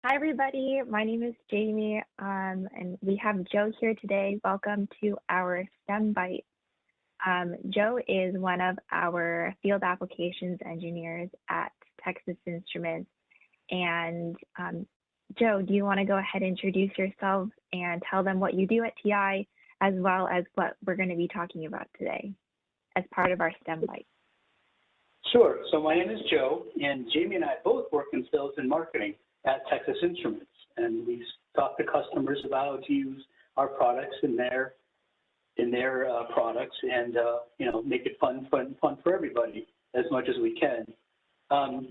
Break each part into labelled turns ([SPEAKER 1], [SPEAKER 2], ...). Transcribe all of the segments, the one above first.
[SPEAKER 1] Hi, everybody. My name is Jamie, and we have Joe here today. Welcome to our STEM Bite. Joe is one of our field applications engineers at Texas Instruments. And Joe, do you want to go ahead and introduce yourself and tell them what you do at TI, as well as what we're going to be talking about today as part of our STEM Bite?
[SPEAKER 2] Sure. So my name is Joe, and Jamie and I both work in sales and marketing at Texas Instruments, and we talk to customers about how to use our products in their products, and make it fun for everybody as much as we can.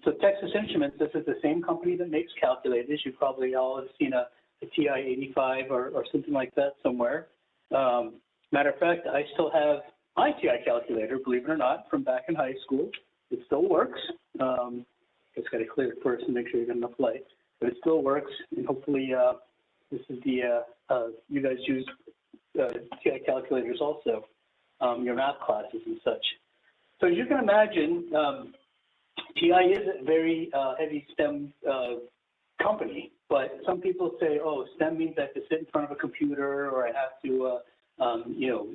[SPEAKER 2] So Texas Instruments, this is the same company that makes calculators. You probably all have seen a TI-85 or something like that somewhere. Matter of fact, I still have my TI calculator, believe it or not, from back in high school. It still works. Just got to clear it first and make sure you got enough light. But it still works, and hopefully this is the, you guys use TI calculators also, your math classes and such. So as you can imagine, TI is a very heavy STEM company, but some people say, oh, STEM means I have to sit in front of a computer, or I have to,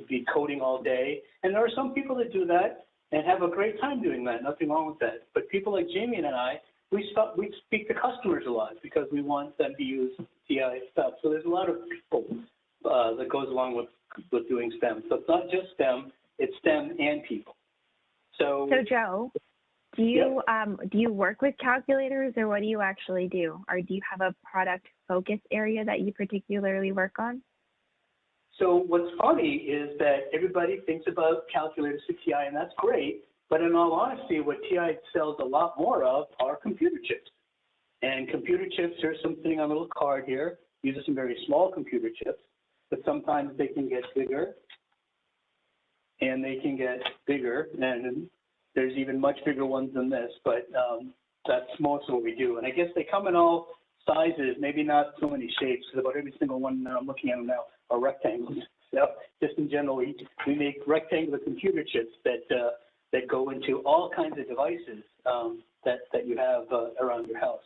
[SPEAKER 2] be coding all day. And there are some people that do that and have a great time doing that, nothing wrong with that. But people like Jamie and I, we speak to customers a lot because we want them to use TI stuff. So there's a lot of people that goes along with doing STEM. So it's not just STEM, it's STEM and people. So Joe,
[SPEAKER 1] do you work with calculators, or what do you actually do? Or do you have a product focus area that you particularly work on?
[SPEAKER 2] So what's funny is that everybody thinks about calculators for TI, and that's great. But in all honesty, what TI sells a lot more of are computer chips. And computer chips, here's something on a little card here. These are some very small computer chips, but sometimes they can get bigger, and they can get bigger. And there's even much bigger ones than this, but that's most of what we do. And I guess they come in all sizes, maybe not so many shapes, because about every single one that I'm looking at them now are rectangles. So just in general, we make rectangular computer chips that go into all kinds of devices that you have around your house.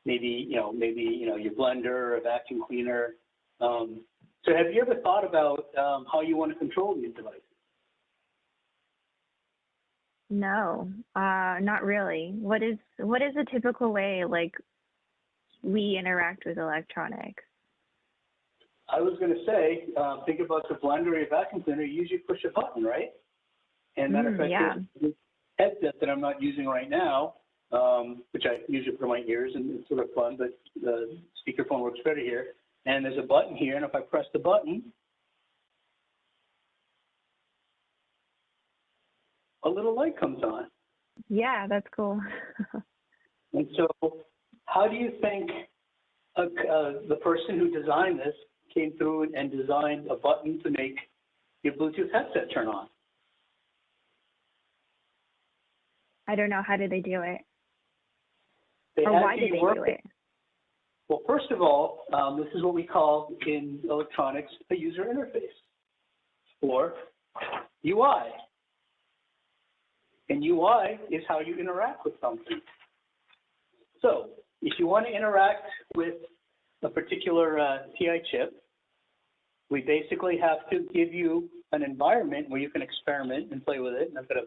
[SPEAKER 2] Maybe your blender or a vacuum cleaner. So have you ever thought about how you want to control these devices?
[SPEAKER 1] No, not really. What is a typical way we interact with electronics?
[SPEAKER 2] I was going to say, think about the blender or your vacuum cleaner. You usually push a button, right? And matter of fact, this headset that I'm not using right now, which I use it for my ears, and it's sort of fun, but the speakerphone works better here. And there's a button here, and if I press the button, a little light comes on.
[SPEAKER 1] Yeah, that's cool.
[SPEAKER 2] And so how do you think the person who designed this came through and designed a button to make your Bluetooth headset turn on?
[SPEAKER 1] I don't know. How did they do it?
[SPEAKER 2] Or
[SPEAKER 1] why did they do it?
[SPEAKER 2] Well, first of all, this is what we call in electronics a user interface, or UI. And UI is how you interact with something. So if you want to interact with a particular TI chip, we basically have to give you an environment where you can experiment and play with it. And I've got a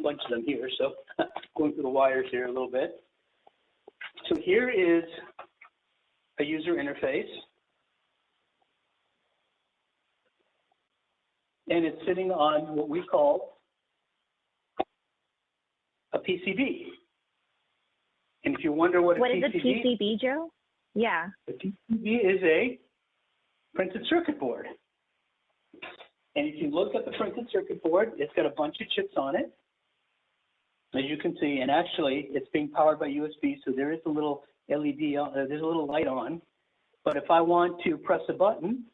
[SPEAKER 2] bunch of them here, so going through the wires here a little bit. So here is a user interface, and it's sitting on what we call a PCB. And if you wonder what
[SPEAKER 1] is a PCB, Joe? Yeah.
[SPEAKER 2] A PCB is a printed circuit board. And if you look at the printed circuit board, it's got a bunch of chips on it, as you can see. And actually, it's being powered by USB, so there is a little LED, there's a little light on. But if I want to press a button,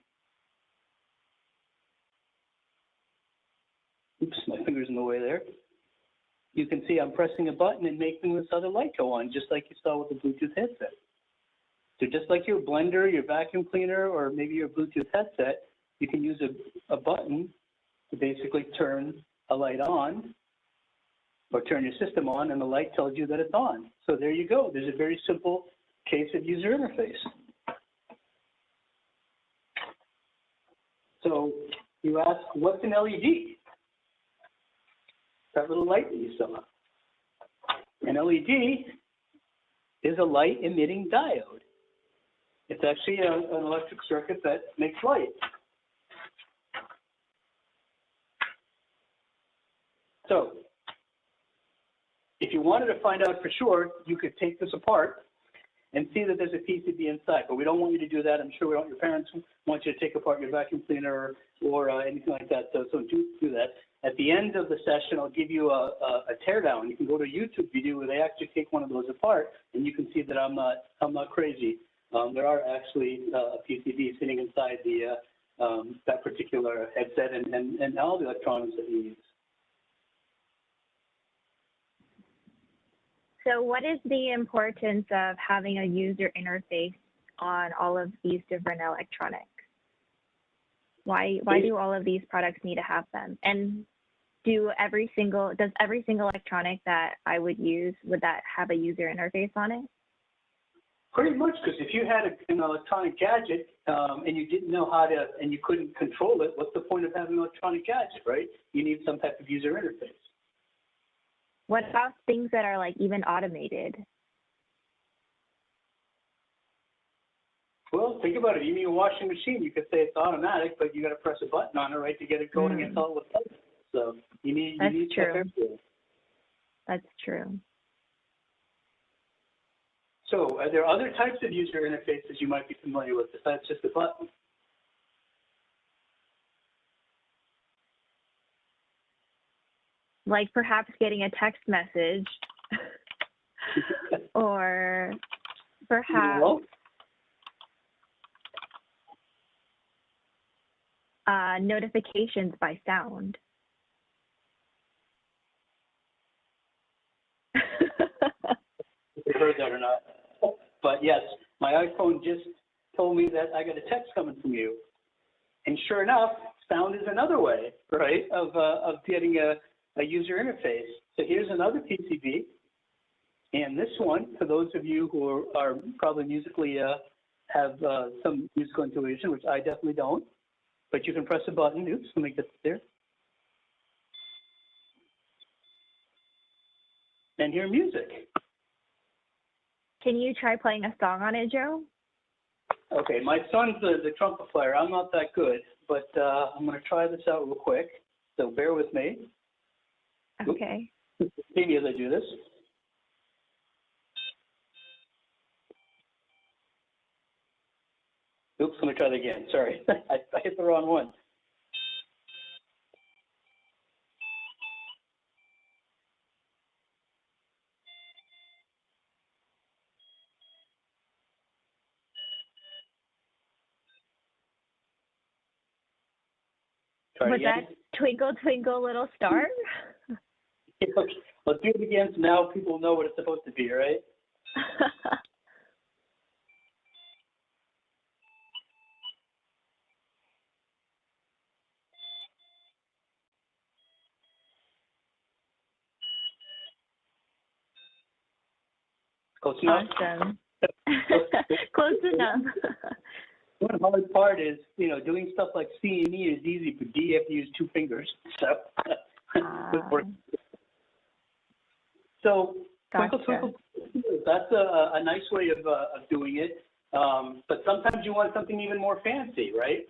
[SPEAKER 2] oops, my finger's in the way there. You can see I'm pressing a button and making this other light go on, just like you saw with the Bluetooth headset. So just like your blender, your vacuum cleaner, or maybe your Bluetooth headset, you can use a button to basically turn a light on or turn your system on, and the light tells you that it's on. So there you go. There's a very simple case of user interface. So you ask, what's an LED? That little light that you saw. An LED is a light emitting diode. It's actually an electric circuit that makes light. So if you wanted to find out for sure, you could take this apart and see that there's a PCB inside, but we don't want you to do that. I'm sure we don't, your parents want you to take apart your vacuum cleaner or anything like that, so don't do that. At the end of the session, I'll give you a teardown. You can go to a YouTube video where they actually take one of those apart, and you can see that I'm not crazy. There are actually a PCB sitting inside the that particular headset and all the electronics that you use.
[SPEAKER 1] So what is the importance of having a user interface on all of these different electronics? Why do all of these products need to have them? And does every single electronic that I would use, would that have a user interface on it?
[SPEAKER 2] Pretty much, because if you had an electronic gadget and you didn't know how to, and you couldn't control it, what's the point of having an electronic gadget, right? You need some type of user interface.
[SPEAKER 1] What about things that are like even automated?
[SPEAKER 2] Well, think about it. Even your washing machine, you could say it's automatic, but you got to press a button on it, right, to get it going and tell it what's up. So you need
[SPEAKER 1] true. That's true.
[SPEAKER 2] So are there other types of user interfaces you might be familiar with besides just a button?
[SPEAKER 1] Like perhaps getting a text message or perhaps notifications by sound.
[SPEAKER 2] If you heard that or not. But yes, my iPhone just told me that I got a text coming from you. And sure enough, sound is another way, right, of getting a user interface. So here's another PCB. And this one, for those of you who are probably musically, have some musical intuition, which I definitely don't, but you can press a button. Oops, let me get there. And hear music.
[SPEAKER 1] Can you try playing a song on it, Joe?
[SPEAKER 2] Okay, my son's the trumpet player. I'm not that good, but I'm going to try this out real quick. So bear with me.
[SPEAKER 1] Okay.
[SPEAKER 2] See me as I do this. Oops, let me try that again. Sorry, I hit the wrong one.
[SPEAKER 1] Was that Twinkle, Twinkle, Little Star?
[SPEAKER 2] Okay, let's do it again so now people know what it's supposed to be, right? Close enough?
[SPEAKER 1] Awesome. Close enough.
[SPEAKER 2] One hard part is, doing stuff like C and E is easy, but D you have to use two fingers. So
[SPEAKER 1] Gotcha.
[SPEAKER 2] Twinkle, that's a nice way of doing it. But sometimes you want something even more fancy, right?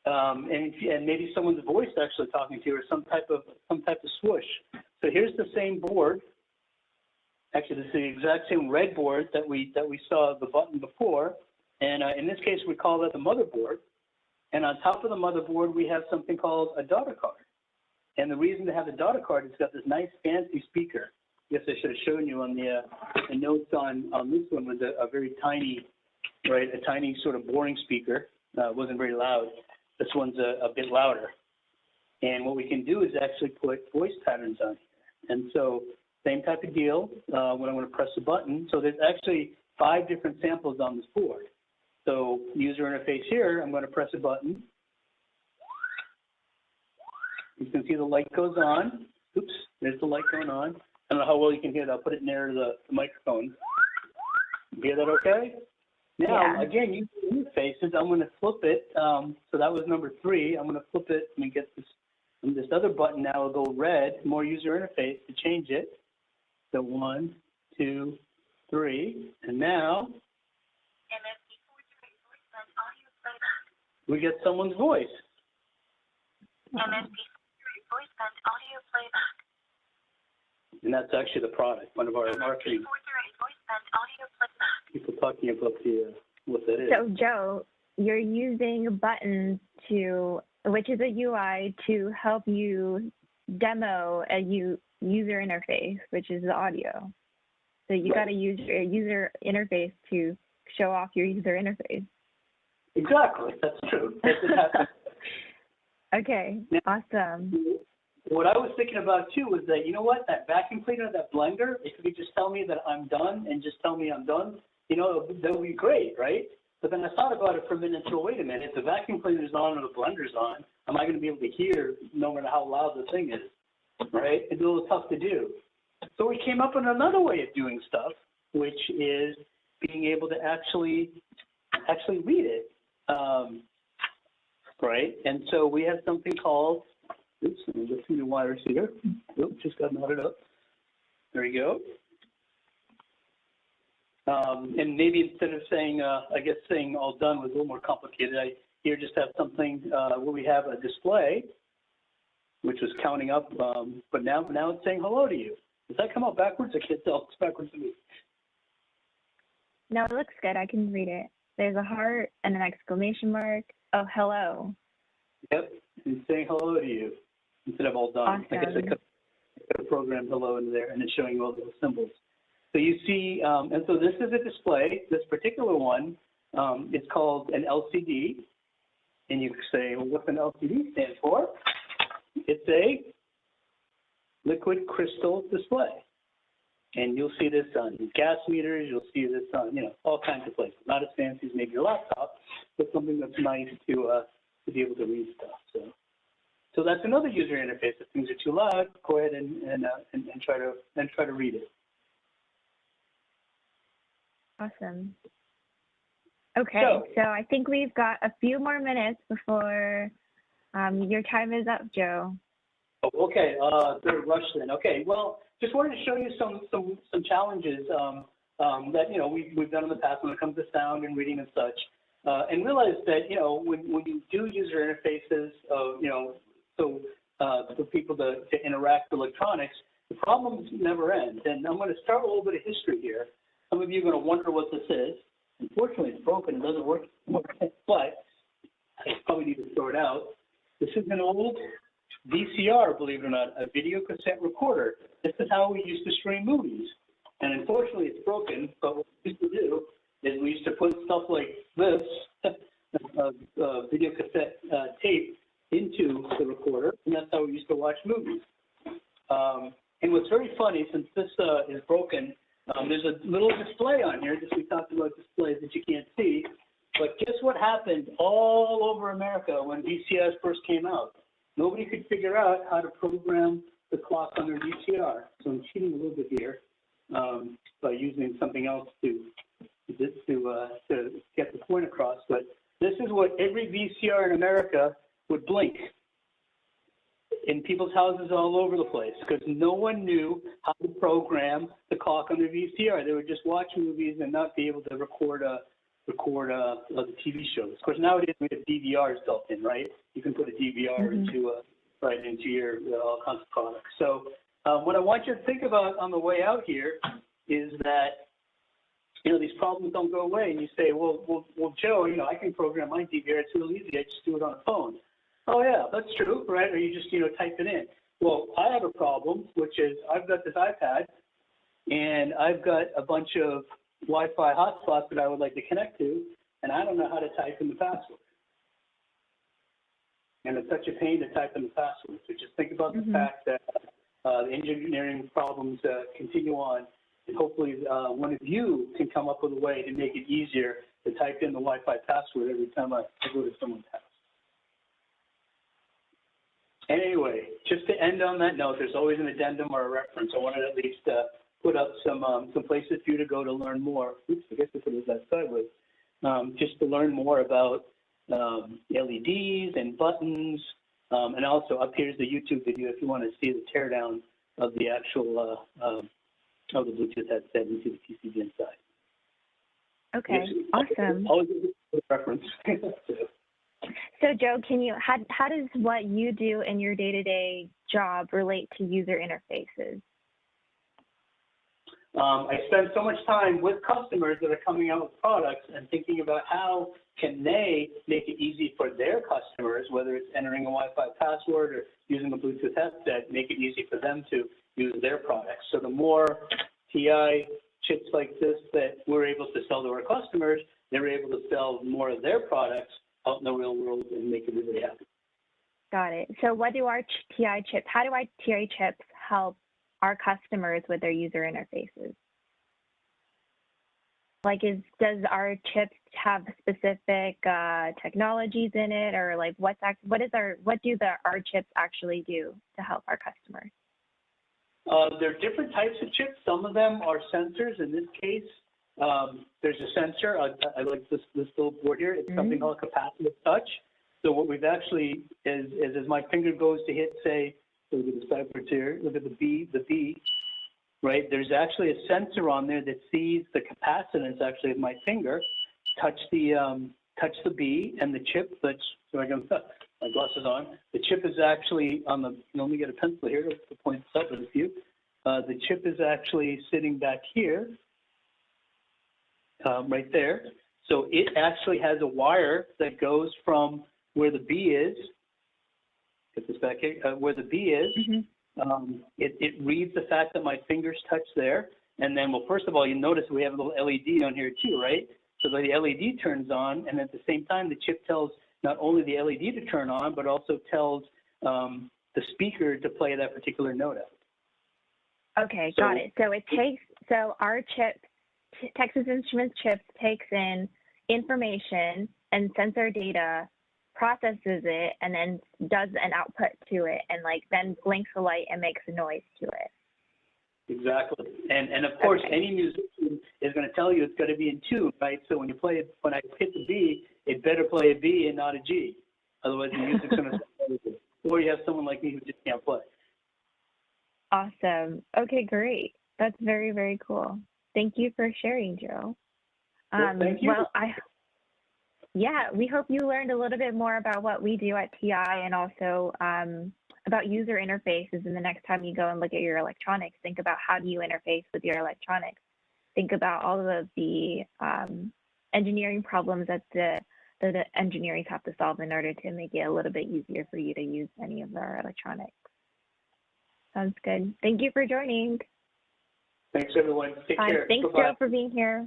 [SPEAKER 2] And maybe someone's voice actually talking to you, or some type of swoosh. So here's the same board. Actually, this is the exact same red board that we saw the button before. And in this case, we call that the motherboard. And on top of the motherboard, we have something called a daughter card. And the reason to have the daughter card is it's got this nice fancy speaker. Yes, I should have shown you on the notes on this one was a very tiny, right, a tiny sort of boring speaker. It wasn't very loud. This one's a bit louder. And what we can do is actually put voice patterns on here. And so same type of deal when I'm going to press a button. So there's actually 5 different samples on this board. So user interface here, I'm going to press a button. You can see the light goes on. Oops, there's the light going on. I don't know how well you can hear it. I'll put it near the microphone. Be that okay? Now,
[SPEAKER 1] Yeah.
[SPEAKER 2] again, use the interfaces. I'm going to flip it. So that was number 3. I'm going to flip it. Let me get this. And this other button now will go red, more user interface to change it. So 1, 2, 3. And now we get someone's voice. And that's actually the product, one of our marketing people talking about what that is.
[SPEAKER 1] So Joe, you're using buttons which is a UI to help you demo a user interface, which is the audio. So you got to use your user interface to show off your user interface.
[SPEAKER 2] Exactly, that's true. That's what happens.
[SPEAKER 1] Okay,
[SPEAKER 2] now,
[SPEAKER 1] awesome.
[SPEAKER 2] What I was thinking about too was that, you know what, that vacuum cleaner, that blender, if you could just tell me that I'm done and just tell me I'm done, you know, that would be great, right? But then I thought about it for a minute and said, wait a minute, if the vacuum cleaner's on or the blender's on, am I going to be able to hear no matter how loud the thing is, right? It's a little tough to do. So we came up with another way of doing stuff, which is being able to actually read it, right? And so we have something called, oops, let me go through the wires here. Oops, just got knotted up. There we go. And maybe instead of saying, I guess saying all done was a little more complicated. I here just have something where we have a display, which was counting up, but now it's saying hello to you. Does that come out backwards? I can't tell. It's backwards to me.
[SPEAKER 1] No, it looks good. I can read it. There's a heart and an exclamation mark. Oh, hello.
[SPEAKER 2] Yep, it's saying hello to you instead of all done.
[SPEAKER 1] Awesome.
[SPEAKER 2] I guess I could have programmed hello into there, and it's showing you all those symbols. So you see, and so this is a display. This particular one, it's called an LCD. And you say, well, what's an LCD stand for? It's a liquid crystal display. And you'll see this on gas meters. You'll see this on, you know, all kinds of places. Not as fancy as maybe your laptop, but something that's nice to be able to read stuff. So that's another user interface. If things are too loud, go ahead and try to read it.
[SPEAKER 1] Awesome. Okay, so I think we've got a few more minutes before your time is up, Joe.
[SPEAKER 2] Oh, okay, third rush then. Okay, well, just wanted to show you some challenges that, you know, we've done in the past when it comes to sound and reading and such, and realize that, you know, when you do user interfaces, you know, so for people to interact with electronics, the problems never end. And I'm going to start with a little bit of history here. Some of you are going to wonder what this is. Unfortunately, it's broken. It doesn't work, but I probably need to throw it out. This is an old VCR, believe it or not, a video cassette recorder. This is how we used to stream movies. And unfortunately, it's broken, but what we used to do is we used to put stuff like this, video cassette tape, into the recorder, and that's how we used to watch movies. And what's very funny, since this is broken, there's a little display on here. Just we talked about displays that you can't see. But guess what happened all over America when VCRs first came out? Nobody could figure out how to program the clock on their VCR. So I'm cheating a little bit here by using something else to get the point across. But this is what every VCR in America would blink in people's houses all over the place, because no one knew how to program the clock on their VCR. They would just watch movies and not be able to record the TV shows. Of course, nowadays we have DVRs built in, right? You can put a DVR into your all kinds of products. So what I want you to think about on the way out here is that, you know, these problems don't go away. And you say, well, Joe, you know, I can program my DVR. It's real easy. I just do it on a phone. Oh, yeah, that's true, right? Or you just, you know, type it in. Well, I have a problem, which is I've got this iPad, and I've got a bunch of Wi-Fi hotspots that I would like to connect to, and I don't know how to type in the password. And it's such a pain to type in the password. So just think about the fact that the engineering problems continue on, and hopefully one of you can come up with a way to make it easier to type in the Wi-Fi password every time I go to someone's house. Anyway, just to end on that note, there's always an addendum or a reference. I wanted to at least put up some places for you to go to learn more. Oops, I guess I put it that sideways. Just to learn more about LEDs and buttons, and also up here's the YouTube video if you want to see the teardown of the actual of the Bluetooth headset into the PCB inside.
[SPEAKER 1] Okay, awesome.
[SPEAKER 2] Always a reference.
[SPEAKER 1] So Joe, how does what you do in your day-to-day job relate to user interfaces?
[SPEAKER 2] I spend so much time with customers that are coming out with products and thinking about how can they make it easy for their customers, whether it's entering a Wi-Fi password or using a Bluetooth headset, make it easy for them to use their products. So the more TI chips like this that we're able to sell to our customers, they're able to sell more of their products out in the real world and make them really happy.
[SPEAKER 1] Got it. So what do our TI chips, how do our TI chips help our customers with their user interfaces? Like, does our chips have specific technologies in it, or like what do our chips actually do to help our customers?
[SPEAKER 2] There are different types of chips. Some of them are sensors. In this case, there's a sensor. I like this little board here. It's something called capacitive touch. So what we've actually is as my finger goes to hit, say, look at the sideways here, look at the B, right? There's actually a sensor on there that sees the capacitance actually of my finger, touch the B, and the chip that's, so I got my glasses on. The chip is actually on the, let me get a pencil here to point this out with you. The chip is actually sitting back here, right there. So it actually has a wire that goes from where the B is, get this back here, where the B is, it reads the fact that my fingers touch there. And then, well, first of all, you notice we have a little LED on here too, right? So the LED turns on, and at the same time, the chip tells not only the LED to turn on, but also tells the speaker to play that particular note out. Okay,
[SPEAKER 1] got it. So our chips, Texas Instruments chips takes in information and sensor data, processes it, and then does an output to it, and like then blinks a light and makes a noise to it.
[SPEAKER 2] Exactly, and of course, any musician is going to tell you it's got to be in tune, right? So when you play it, when I hit the B, it better play a B and not a G, otherwise the music's going to sound everything. Or you have someone like me who just can't play.
[SPEAKER 1] Awesome. Okay, great. That's very, very cool. Thank you for sharing, Joe.
[SPEAKER 2] Well, thank you.
[SPEAKER 1] Yeah, we hope you learned a little bit more about what we do at TI, and also about user interfaces. And the next time you go and look at your electronics, think about how do you interface with your electronics. Think about all of the engineering problems that the engineers have to solve in order to make it a little bit easier for you to use any of our electronics. Sounds good. Thank you for joining.
[SPEAKER 2] Thanks, everyone. Take care.
[SPEAKER 1] Thanks, Joe, for being here.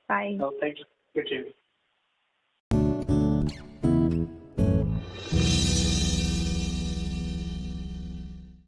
[SPEAKER 1] Bye.
[SPEAKER 2] No, thanks. Good too.